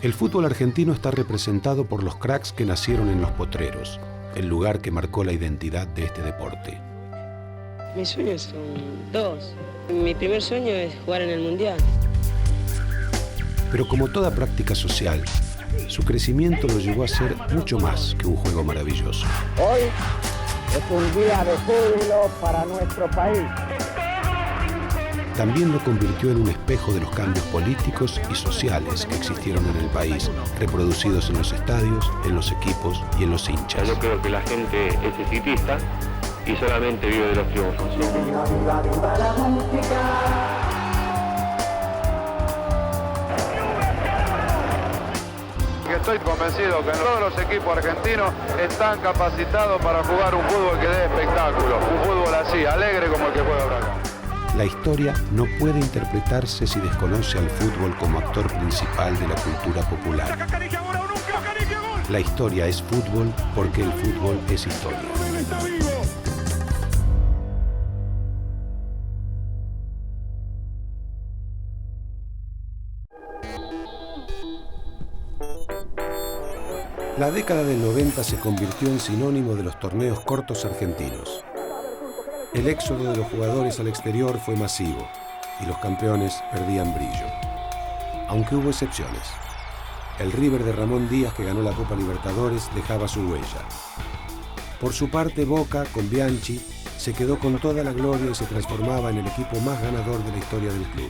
El fútbol argentino está representado por los cracks que nacieron en Los Potreros, el lugar que marcó la identidad de este deporte. Mis sueños son dos. Mi primer sueño es jugar en el Mundial. Pero como toda práctica social, su crecimiento lo llevó a ser mucho más que un juego maravilloso. Hoy es un día de júbilo para nuestro país. También lo convirtió en un espejo de los cambios políticos y sociales que existieron en el país, reproducidos en los estadios, en los equipos y en los hinchas. Yo creo que la gente es ciclista y solamente vive de los triunfos. Estoy convencido que todos los equipos argentinos están capacitados para jugar un fútbol que dé espectáculo, un fútbol así, alegre como el que juega Huracán. La historia no puede interpretarse si desconoce al fútbol como actor principal de la cultura popular. La historia es fútbol porque el fútbol es historia. La década del 90 se convirtió en sinónimo de los torneos cortos argentinos. El éxodo de los jugadores al exterior fue masivo y los campeones perdían brillo. Aunque hubo excepciones. El River de Ramón Díaz, que ganó la Copa Libertadores, dejaba su huella. Por su parte, Boca, con Bianchi, se quedó con toda la gloria y se transformaba en el equipo más ganador de la historia del club.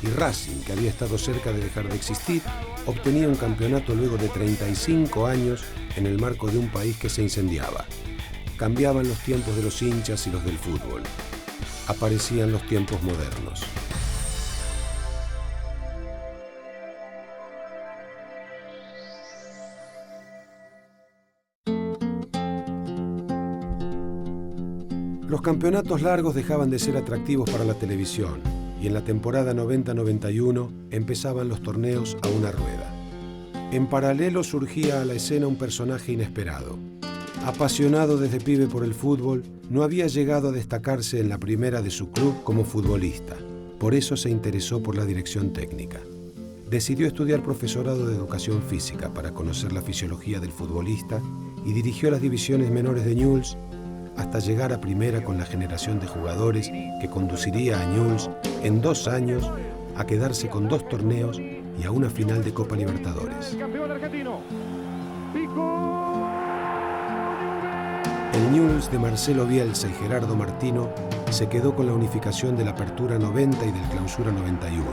Y Racing, que había estado cerca de dejar de existir, obtenía un campeonato luego de 35 años en el marco de un país que se incendiaba. Cambiaban los tiempos de los hinchas y los del fútbol. Aparecían los tiempos modernos. Los campeonatos largos dejaban de ser atractivos para la televisión y en la temporada 90-91 empezaban los torneos a una rueda. En paralelo surgía a la escena un personaje inesperado. Apasionado desde pibe por el fútbol, no había llegado a destacarse en la primera de su club como futbolista. Por eso se interesó por la dirección técnica. Decidió estudiar profesorado de educación física para conocer la fisiología del futbolista y dirigió las divisiones menores de Newell's hasta llegar a primera con la generación de jugadores que conduciría a Newell's en 2 años a quedarse con 2 torneos y a una final de Copa Libertadores. El Newell's de Marcelo Bielsa y Gerardo Martino se quedó con la unificación de la Apertura 90 y del Clausura 91.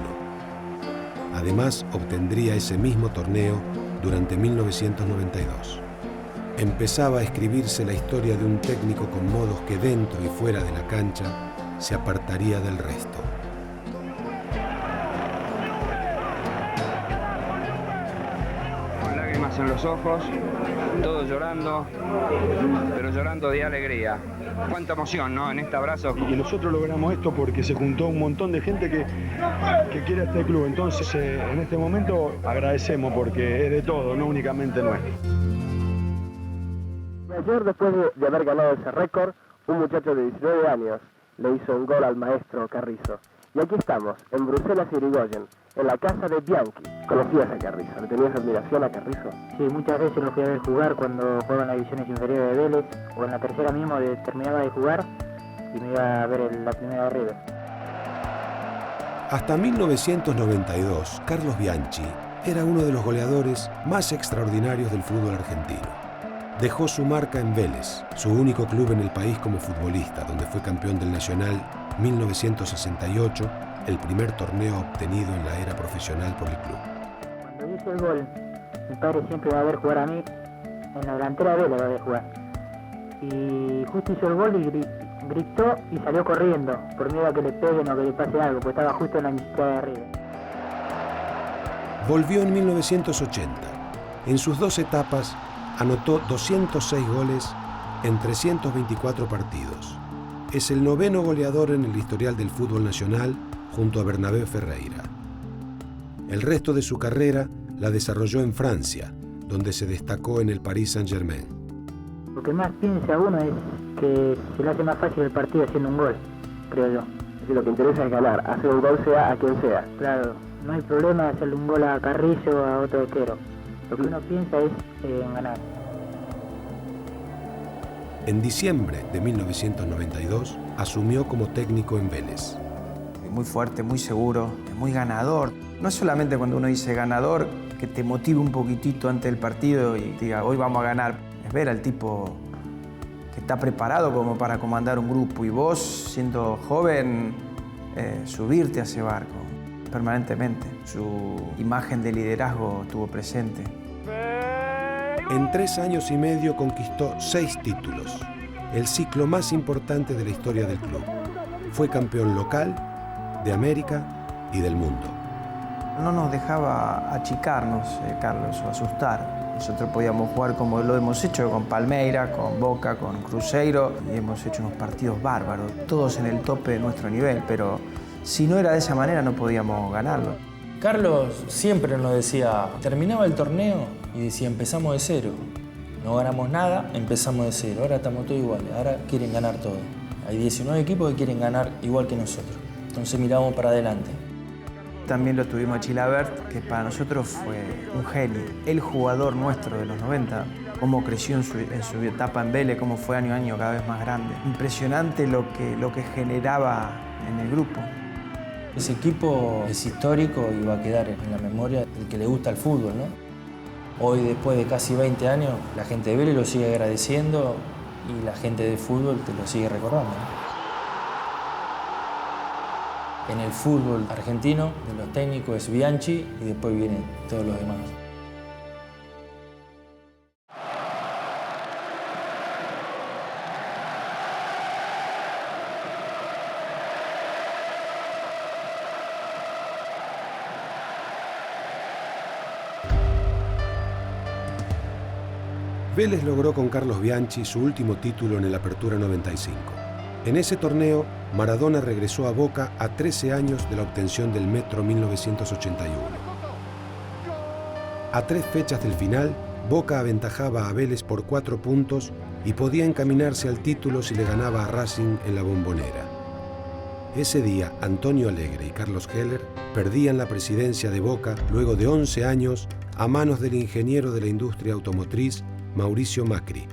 Además, obtendría ese mismo torneo durante 1992. Empezaba a escribirse la historia de un técnico con modos que dentro y fuera de la cancha se apartaría del resto. Con lágrimas en los ojos, todos llorando, pero llorando de alegría. Cuánta emoción, ¿no? En este abrazo. Y nosotros logramos esto porque se juntó un montón de gente que quiere este club. Entonces, en este momento agradecemos porque es de todo, no únicamente nuestro. Ayer, después de haber ganado ese récord, un muchacho de 19 años le hizo un gol al maestro Carrizo. Y aquí estamos, en Bruselas y Irigoyen, en la casa de Bianchi. ¿Conocías a Carrizo? ¿Le tenías admiración a Carrizo? Sí, muchas veces lo fui a ver jugar cuando jugaba en las divisiones inferiores de Vélez, o en la tercera mismo terminaba de jugar y me iba a ver la primera de River. Hasta 1992, Carlos Bianchi era uno de los goleadores más extraordinarios del fútbol argentino. Dejó su marca en Vélez, su único club en el país como futbolista, donde fue campeón del Nacional 1968, el primer torneo obtenido en la era profesional por el club. Cuando hice el gol, mi padre siempre va a ver jugar a mí, en la delantera de Vélez va a ver jugar. Y justo hizo el gol y gritó y salió corriendo, por miedo a que le peguen o que le pase algo, porque estaba justo en la mitad de arriba. Volvió en 1980. En sus 2 etapas, anotó 206 goles en 324 partidos. Es el 9º goleador en el historial del fútbol nacional, junto a Bernabé Ferreira. El resto de su carrera la desarrolló en Francia, donde se destacó en el Paris Saint-Germain. Lo que más piensa uno es que se le hace más fácil el partido haciendo un gol, creo yo. Si lo que interesa es ganar, hacer un gol sea a quien sea. Claro, no hay problema de hacerle un gol a Carrizo o a otro arquero. Lo que uno piensa es en ganar. En diciembre de 1992 asumió como técnico en Vélez. Muy fuerte, muy seguro, muy ganador. No es solamente cuando uno dice ganador que te motive un poquitito antes del partido y diga hoy vamos a ganar. Es ver al tipo que está preparado como para comandar un grupo y vos, siendo joven, subirte a ese barco permanentemente. Su imagen de liderazgo estuvo presente. En 3 años y medio conquistó 6 títulos, el ciclo más importante de la historia del club. Fue campeón local, de América y del mundo. No nos dejaba achicarnos, Carlos, o asustar. Nosotros podíamos jugar como lo hemos hecho con Palmeiras, con Boca, con Cruzeiro, y hemos hecho unos partidos bárbaros, todos en el tope de nuestro nivel, pero si no era de esa manera no podíamos ganarlo. Carlos siempre nos decía, terminaba el torneo y decía, empezamos de cero. No ganamos nada, empezamos de cero. Ahora estamos todos iguales, ahora quieren ganar todo. Hay 19 equipos que quieren ganar igual que nosotros. Entonces miramos para adelante. También lo tuvimos a Chilavert, que para nosotros fue un genio. El jugador nuestro de los 90, cómo creció en su etapa en Vélez, cómo fue año a año cada vez más grande. Impresionante lo que generaba en el grupo. Ese equipo es histórico y va a quedar en la memoria del que le gusta el fútbol, ¿no? Hoy, después de casi 20 años, la gente de Vélez lo sigue agradeciendo y la gente de fútbol te lo sigue recordando, ¿no? En el fútbol argentino, de los técnicos es Bianchi y después vienen todos los demás. Vélez logró con Carlos Bianchi su último título en el Apertura 95. En ese torneo, Maradona regresó a Boca a 13 años de la obtención del Metro 1981. A 3 fechas del final, Boca aventajaba a Vélez por 4 puntos y podía encaminarse al título si le ganaba a Racing en la Bombonera. Ese día, Antonio Alegre y Carlos Heller perdían la presidencia de Boca luego de 11 años a manos del ingeniero de la industria automotriz, Mauricio Macri.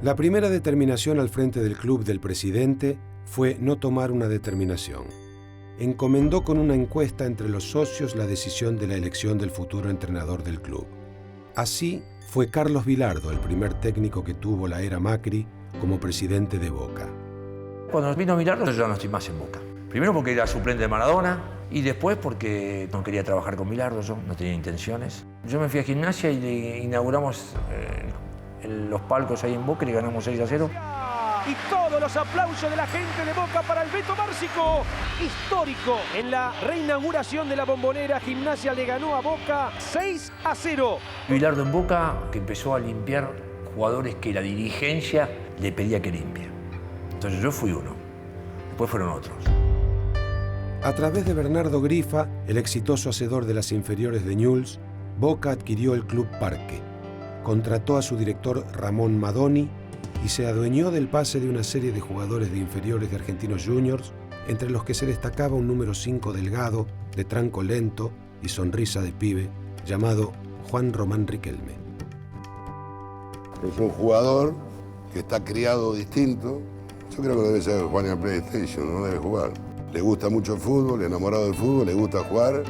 La primera determinación al frente del club del presidente fue no tomar una determinación. Encomendó con una encuesta entre los socios la decisión de la elección del futuro entrenador del club. Así fue Carlos Bilardo el primer técnico que tuvo la era Macri como presidente de Boca. Cuando vino Bilardo yo ya no estoy más en Boca. Primero porque era suplente de Maradona y después porque no quería trabajar con Bilardo, yo no tenía intenciones. Yo me fui a Gimnasia y le inauguramos los palcos ahí en Boca y ganamos 6-0. Y todos los aplausos de la gente de Boca para el Beto Márcico. Histórico en la reinauguración de la Bombonera. Gimnasia le ganó a Boca 6-0. Bilardo en Boca, que empezó a limpiar jugadores que la dirigencia le pedía que limpie. Entonces yo fui uno, después fueron otros. A través de Bernardo Grifa, el exitoso hacedor de las inferiores de Newell's, Boca adquirió el Club Parque, contrató a su director Ramón Madoni y se adueñó del pase de una serie de jugadores de inferiores de Argentinos Juniors, entre los que se destacaba un número 5 delgado, de tranco lento y sonrisa de pibe, llamado Juan Román Riquelme. Es un jugador que está criado distinto. Yo creo que debe ser Juan en PlayStation, no debe jugar. Le gusta mucho el fútbol, enamorado del fútbol, le gusta jugar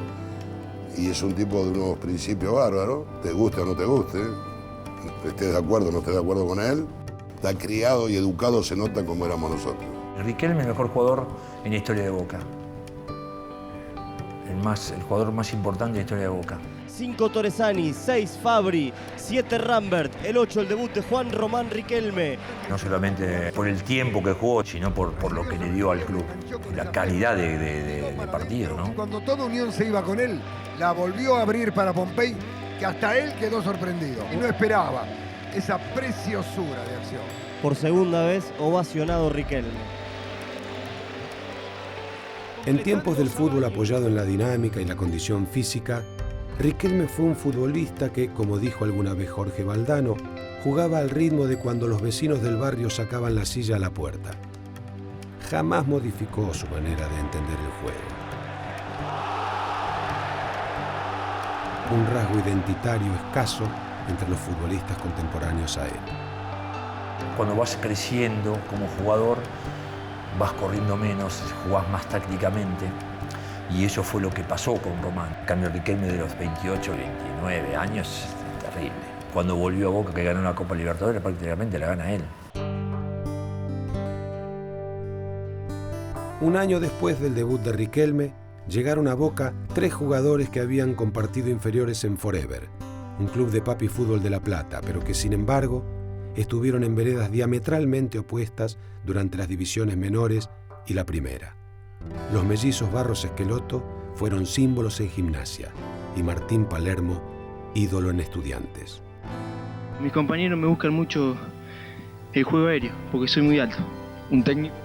y es un tipo de unos principios bárbaros. Te guste o no te guste, estés de acuerdo o no estés de acuerdo con él, está criado y educado, se nota como éramos nosotros. Riquelme, el mejor jugador en la historia de Boca. El jugador más importante de la historia de Boca. 5 Torresani, 6 Fabri, 7 Rambert, el 8 el debut de Juan Román Riquelme. No solamente por el tiempo que jugó, sino por lo que le dio al club, la calidad de partido, ¿no? Cuando toda Unión se iba con él, la volvió a abrir para Pompey, que hasta él quedó sorprendido y no esperaba esa preciosura de acción. Por segunda vez, ovacionado Riquelme. En tiempos del fútbol apoyado en la dinámica y la condición física, Riquelme fue un futbolista que, como dijo alguna vez Jorge Valdano, jugaba al ritmo de cuando los vecinos del barrio sacaban la silla a la puerta. Jamás modificó su manera de entender el juego. Un rasgo identitario escaso entre los futbolistas contemporáneos a él. Cuando vas creciendo como jugador, vas corriendo menos, jugás más tácticamente, y eso fue lo que pasó con Román. En cambio, Riquelme de los 28, 29 años, es terrible. Cuando volvió a Boca, que ganó la Copa Libertadores, prácticamente la gana él. Un año después del debut de Riquelme, llegaron a Boca 3 jugadores que habían compartido inferiores en Forever, un club de papi fútbol de La Plata, pero que sin embargo estuvieron en veredas diametralmente opuestas durante las divisiones menores y la primera. Los mellizos Barros Esqueloto fueron símbolos en Gimnasia y Martín Palermo, ídolo en Estudiantes. Mis compañeros me buscan mucho el juego aéreo, porque soy muy alto. ¿Un técnico?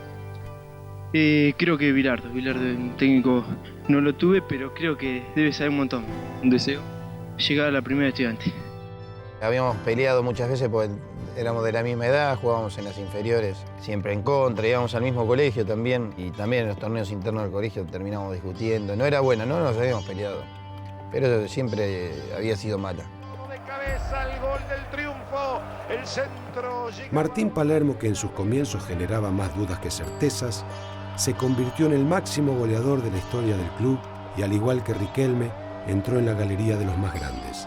Creo que Bilardo, un técnico no lo tuve, pero creo que debe saber un montón. ¿Un deseo? Llegar a la primera de Estudiantes. Habíamos peleado muchas veces porque éramos de la misma edad, jugábamos en las inferiores, siempre en contra, íbamos al mismo colegio también, y también en los torneos internos del colegio terminamos discutiendo. No era buena, no nos habíamos peleado, pero siempre había sido mala. De cabeza, el gol del triunfo, el centro. Martín Palermo, que en sus comienzos generaba más dudas que certezas, se convirtió en el máximo goleador de la historia del club y, al igual que Riquelme, entró en la galería de los más grandes.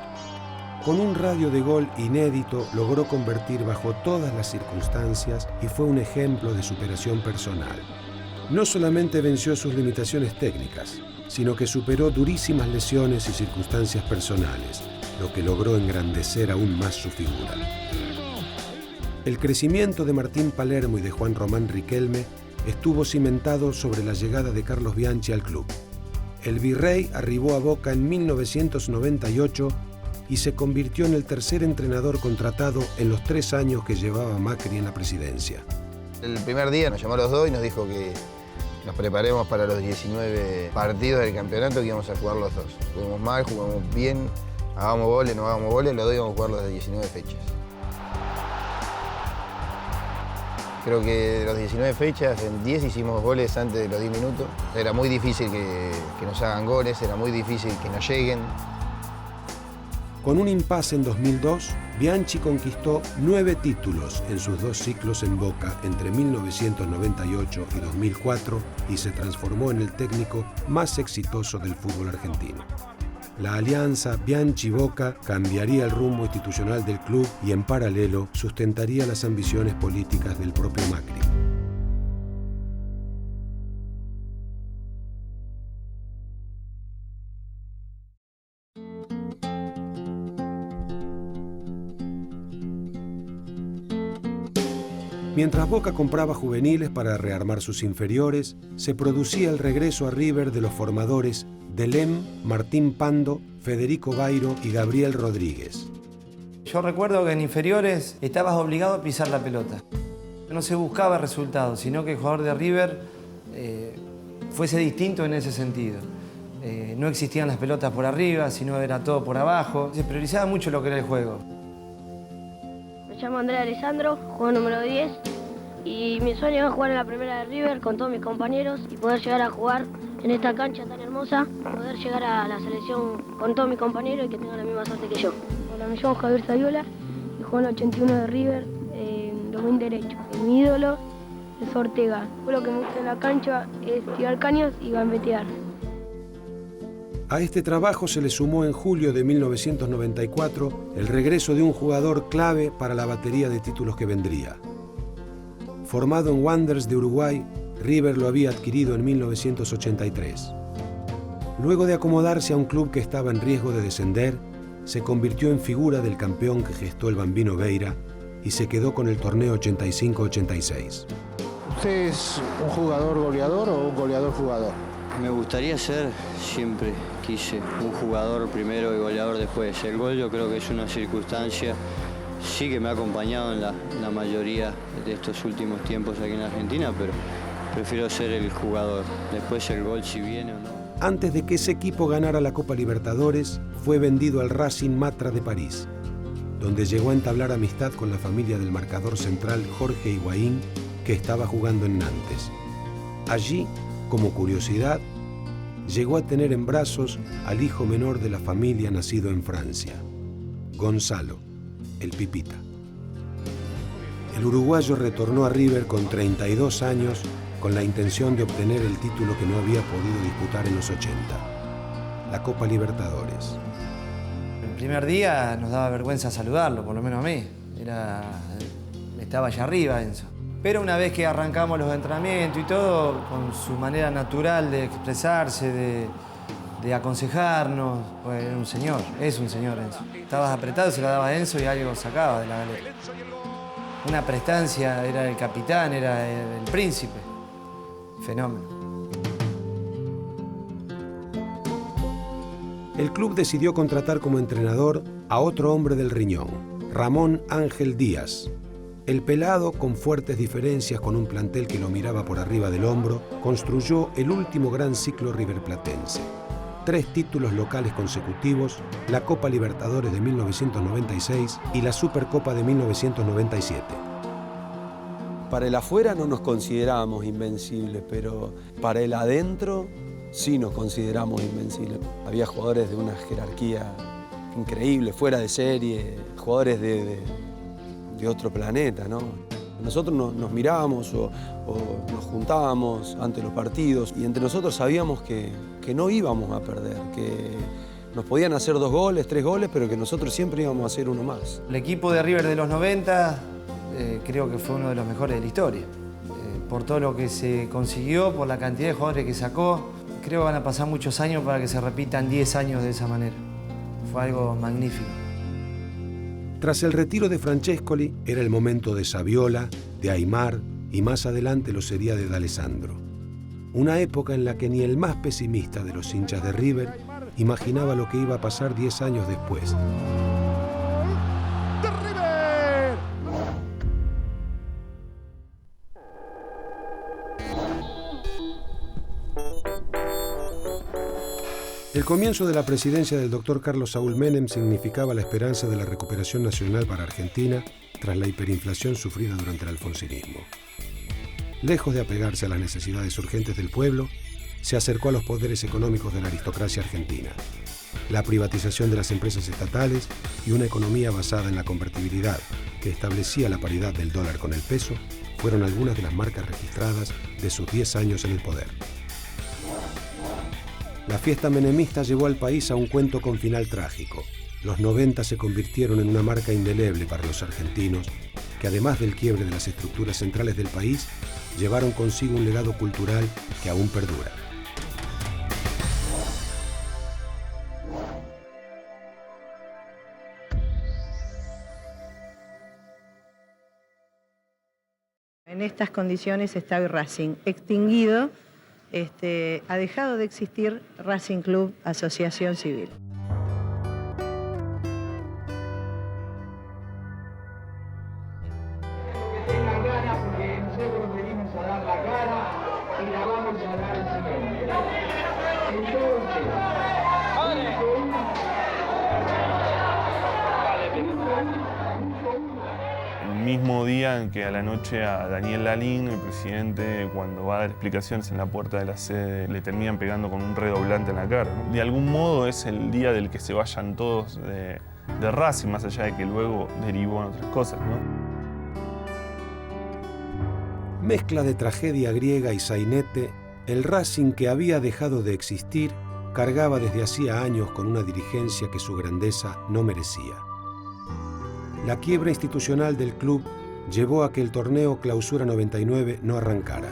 Con un radio de gol inédito, logró convertir bajo todas las circunstancias y fue un ejemplo de superación personal. No solamente venció sus limitaciones técnicas, sino que superó durísimas lesiones y circunstancias personales, lo que logró engrandecer aún más su figura. El crecimiento de Martín Palermo y de Juan Román Riquelme estuvo cimentado sobre la llegada de Carlos Bianchi al club. El Virrey arribó a Boca en 1998 y se convirtió en el tercer entrenador contratado en los 3 años que llevaba Macri en la presidencia. El primer día nos llamó a los dos y nos dijo que nos preparemos para los 19 partidos del campeonato, que íbamos a jugar los dos. Jugamos mal, jugamos bien, hagamos goles, no hagamos goles, los dos íbamos a jugar las 19 fechas. Creo que de las 19 fechas, en 10 hicimos goles antes de los 10 minutos. Era muy difícil que nos hagan goles, era muy difícil que nos lleguen. Con un impasse en 2002, Bianchi conquistó 9 títulos en sus 2 ciclos en Boca entre 1998 y 2004 y se transformó en el técnico más exitoso del fútbol argentino. La alianza Bianchi-Boca cambiaría el rumbo institucional del club y, en paralelo, sustentaría las ambiciones políticas del propio Macri. Mientras Boca compraba juveniles para rearmar sus inferiores, se producía el regreso a River de los formadores Delem, Martín Pando, Federico Bairo y Gabriel Rodríguez. Yo recuerdo que en inferiores estabas obligado a pisar la pelota. No se buscaba resultados, sino que el jugador de River fuese distinto en ese sentido. No existían las pelotas por arriba, sino era todo por abajo. Se priorizaba mucho lo que era el juego. Me llamo Andrea Alessandro, juego número 10 y mi sueño es jugar en la primera de River con todos mis compañeros y poder llegar a jugar en esta cancha tan hermosa, poder llegar a la selección con todos mis compañeros y que tengan la misma suerte que yo. Hola, me llamo Javier Saviola y juego en el 81 de River en domin derecho. Mi ídolo es Ortega. Lo que me gusta en la cancha es tirar caños y gambetear. A este trabajo se le sumó en julio de 1994 el regreso de un jugador clave para la batería de títulos que vendría. Formado en Wanderers de Uruguay, River lo había adquirido en 1983. Luego de acomodarse a un club que estaba en riesgo de descender, se convirtió en figura del campeón que gestó el Bambino Veira y se quedó con el torneo 85-86. ¿Usted es un jugador goleador o un goleador jugador? Me gustaría ser, siempre quise, un jugador primero y goleador después. El gol yo creo que es una circunstancia, sí que me ha acompañado en la mayoría de estos últimos tiempos aquí en Argentina, pero prefiero ser el jugador. Después el gol si viene o no. Antes de que ese equipo ganara la Copa Libertadores, fue vendido al Racing Matra de París, donde llegó a entablar amistad con la familia del marcador central Jorge Higuaín, que estaba jugando en Nantes. Allí, como curiosidad, llegó a tener en brazos al hijo menor de la familia nacido en Francia, Gonzalo, el Pipita. El uruguayo retornó a River con 32 años con la intención de obtener el título que no había podido disputar en los 80, la Copa Libertadores. El primer día nos daba vergüenza saludarlo, por lo menos a mí. Estaba allá arriba, Enzo. Pero una vez que arrancamos los entrenamientos y todo, con su manera natural de expresarse, de aconsejarnos, pues era un señor, es un señor Enzo. Estabas apretado, se la daba a Enzo y algo sacaba de la galera. Una prestancia, era el capitán, era el príncipe. Fenómeno. El club decidió contratar como entrenador a otro hombre del riñón, Ramón Ángel Díaz. El pelado, con fuertes diferencias con un plantel que lo miraba por arriba del hombro, construyó el último gran ciclo riverplatense. 3 títulos locales consecutivos, la Copa Libertadores de 1996 y la Supercopa de 1997. Para el afuera no nos considerábamos invencibles, pero para el adentro sí nos consideramos invencibles. Había jugadores de una jerarquía increíble, fuera de serie, jugadores de otro planeta, ¿no? Nosotros nos mirábamos o nos juntábamos ante los partidos y entre nosotros sabíamos que no íbamos a perder, que nos podían hacer 2 goles, 3 goles, pero que nosotros siempre íbamos a hacer uno más. El equipo de River de los 90 creo que fue uno de los mejores de la historia. Por todo lo que se consiguió, por la cantidad de jugadores que sacó, creo que van a pasar muchos años para que se repitan 10 años de esa manera. Fue algo magnífico. Tras el retiro de Francescoli, era el momento de Saviola, de Aimar y más adelante lo sería de D'Alessandro. Una época en la que ni el más pesimista de los hinchas de River imaginaba lo que iba a pasar 10 años después. El comienzo de la presidencia del doctor Carlos Saúl Menem significaba la esperanza de la recuperación nacional para Argentina tras la hiperinflación sufrida durante el alfonsinismo. Lejos de apegarse a las necesidades urgentes del pueblo, se acercó a los poderes económicos de la aristocracia argentina. La privatización de las empresas estatales y una economía basada en la convertibilidad que establecía la paridad del dólar con el peso fueron algunas de las marcas registradas de sus 10 años en el poder. La fiesta menemista llevó al país a un cuento con final trágico. Los 90 se convirtieron en una marca indeleble para los argentinos, que además del quiebre de las estructuras centrales del país, llevaron consigo un legado cultural que aún perdura. En estas condiciones está hoy Racing, extinguido. Ha dejado de existir Racing Club Asociación Civil. El mismo día en que a la noche a Daniel Lalín, el presidente, cuando va a dar explicaciones en la puerta de la sede, le terminan pegando con un redoblante en la cara, ¿no? De algún modo es el día del que se vayan todos de Racing, más allá de que luego derivó en otras cosas, ¿no? Mezcla de tragedia griega y sainete, el Racing que había dejado de existir cargaba desde hacía años con una dirigencia que su grandeza no merecía. La quiebra institucional del club llevó a que el torneo Clausura 99 no arrancara,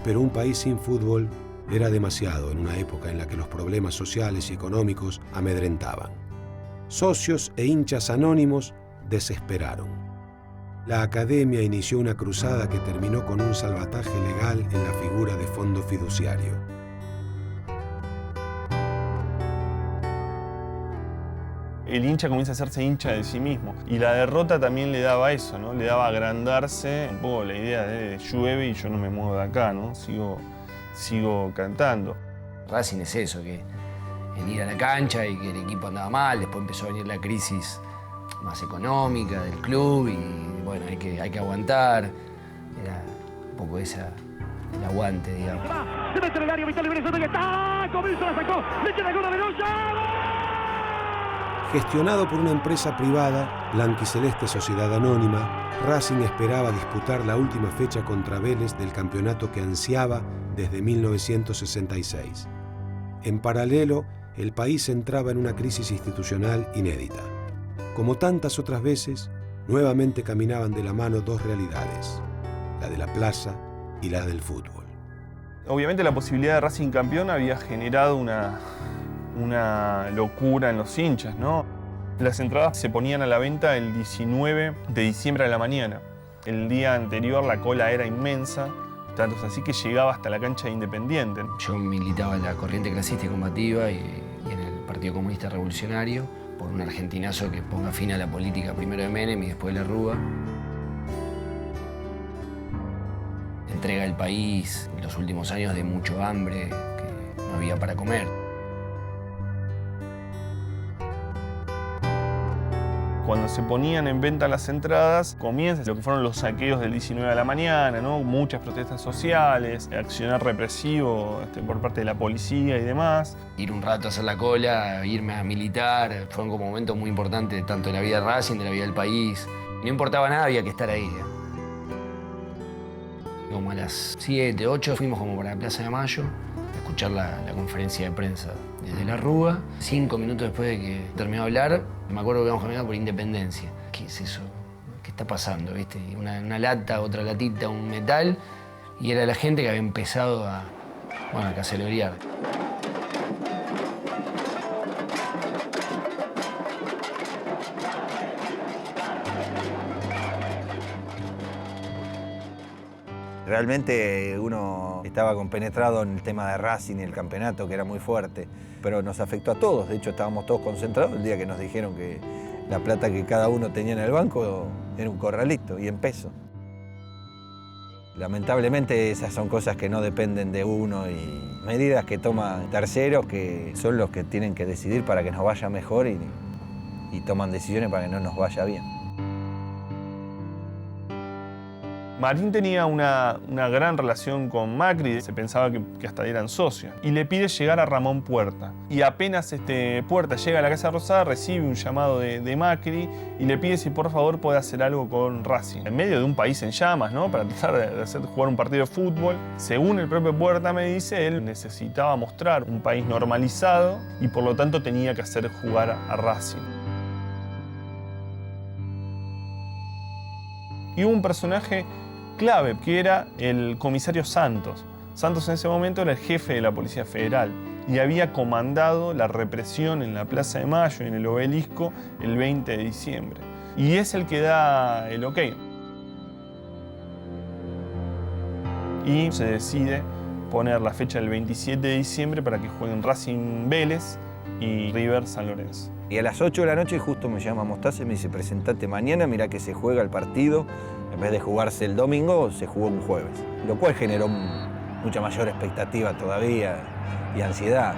pero un país sin fútbol era demasiado en una época en la que los problemas sociales y económicos amedrentaban. Socios e hinchas anónimos desesperaron. La academia inició una cruzada que terminó con un salvataje legal en la figura de fondo fiduciario. El hincha comienza a hacerse hincha de sí mismo. Y la derrota también le daba eso, ¿no? Le daba agrandarse un poco la idea de llueve y yo no me muevo de acá, ¿no? Sigo cantando. Racing es eso, que el ir a la cancha y que el equipo andaba mal, después empezó a venir la crisis más económica del club y bueno, hay que aguantar. Era un poco el aguante, digamos. se mete en el área, Vital Venezuela, que está, Comiso la sacó, mete la cola de Noya. Gestionado por una empresa privada, Blanquiceleste Sociedad Anónima, Racing esperaba disputar la última fecha contra Vélez del campeonato que ansiaba desde 1966. En paralelo, el país entraba en una crisis institucional inédita. Como tantas otras veces, nuevamente caminaban de la mano dos realidades, la de la plaza y la del fútbol. Obviamente la posibilidad de Racing campeón había generado una locura en los hinchas, ¿no? Las entradas se ponían a la venta el 19 de diciembre a la mañana. El día anterior la cola era inmensa, tanto es así que llegaba hasta la cancha de Independiente. Yo militaba en la corriente clasista y combativa y en el Partido Comunista Revolucionario por un argentinazo que ponga fin a la política primero de Menem y después de la Rúa. Entrega el país en los últimos años de mucho hambre, que no había para comer. Cuando se ponían en venta las entradas, comienza lo que fueron los saqueos del 19 a la mañana, ¿no? Muchas protestas sociales, accionar represivo por parte de la policía y demás. Ir un rato a hacer la cola, irme a militar, fueron como momentos muy importantes tanto de la vida de Racing, de la vida del país. No importaba nada, había que estar ahí. Como a las 7, 8 fuimos como para la Plaza de Mayo a escuchar la conferencia de prensa desde la Rúa. 5 minutos después de que terminó de hablar, me acuerdo que íbamos caminando por Independencia. ¿Qué es eso? ¿Qué está pasando? ¿Viste? Una lata, otra latita, un metal. Y era la gente que había empezado a cacerolear. Realmente uno estaba compenetrado en el tema de Racing y el campeonato, que era muy fuerte, pero nos afectó a todos. De hecho, estábamos todos concentrados el día que nos dijeron que la plata que cada uno tenía en el banco era un corralito y en peso. Lamentablemente esas son cosas que no dependen de uno y medidas que toman terceros que son los que tienen que decidir para que nos vaya mejor y toman decisiones para que no nos vaya bien. Marín tenía una gran relación con Macri, se pensaba que hasta eran socios, y le pide llegar a Ramón Puerta. Y apenas Puerta llega a la Casa Rosada, recibe un llamado de Macri y le pide si por favor puede hacer algo con Racing. En medio de un país en llamas, ¿no? Para tratar de hacer jugar un partido de fútbol. Según el propio Puerta me dice, él necesitaba mostrar un país normalizado y por lo tanto tenía que hacer jugar a Racing. Y hubo un personaje clave, que era el comisario Santos. Santos en ese momento era el jefe de la Policía Federal y había comandado la represión en la Plaza de Mayo y en el Obelisco el 20 de diciembre. Y es el que da el ok. Y se decide poner la fecha del 27 de diciembre para que jueguen Racing Vélez y River San Lorenzo. Y a las 8 de la noche justo me llama Mostaza y me dice, presentate mañana, mirá que se juega el partido. En vez de jugarse el domingo, se jugó un jueves. Lo cual generó mucha mayor expectativa todavía y ansiedad.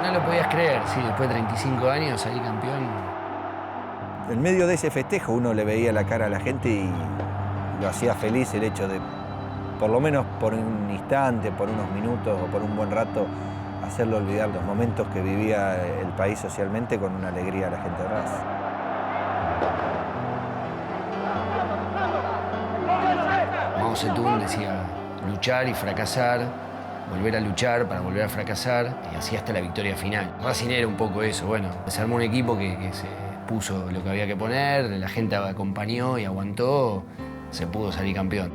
No lo podías creer, sí, después de 35 años salí campeón. En medio de ese festejo uno le veía la cara a la gente y lo hacía feliz el hecho de, por lo menos por un instante, por unos minutos o por un buen rato, hacerlo olvidar los momentos que vivía el país socialmente con una alegría a la gente de Racing. Mao Zedong decía luchar y fracasar, volver a luchar para volver a fracasar y así hasta la victoria final. Racing era un poco eso, bueno, se armó un equipo que se puso lo que había que poner, la gente acompañó y aguantó, se pudo salir campeón.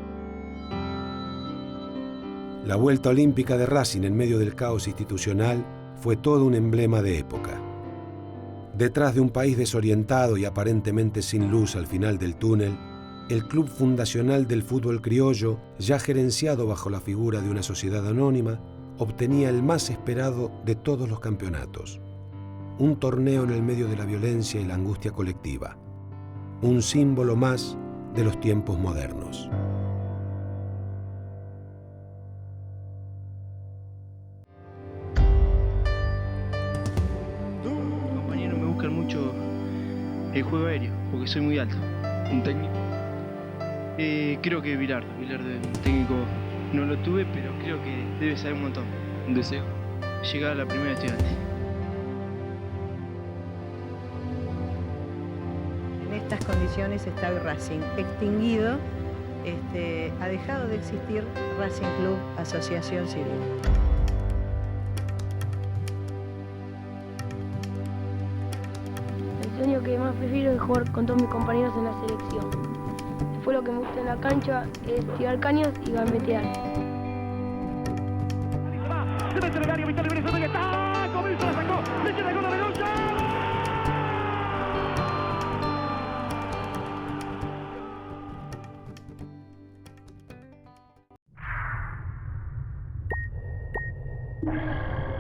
La vuelta olímpica de Racing en medio del caos institucional fue todo un emblema de época. Detrás de un país desorientado y aparentemente sin luz al final del túnel, el club fundacional del fútbol criollo, ya gerenciado bajo la figura de una sociedad anónima, obtenía el más esperado de todos los campeonatos. un torneo en el medio de la violencia y la angustia colectiva, un símbolo más de los tiempos modernos. Mis compañeros me buscan mucho el juego aéreo, porque soy muy alto. ¿Un técnico? Creo que Bilardo, un técnico no lo tuve, pero creo que debe saber un montón. ¿Un deseo? Llegar a la primera estudiante. En estas condiciones está hoy Racing, extinguido, ha dejado de existir Racing Club Asociación Civil. El sueño que más prefiero es jugar con todos mis compañeros en la selección. Después lo que me gusta en la cancha es tirar caños y gambetear. Se mete en el área, Víctor Libre, que está, Comiso la sacó, le queda el gol de Gonza. Yeah.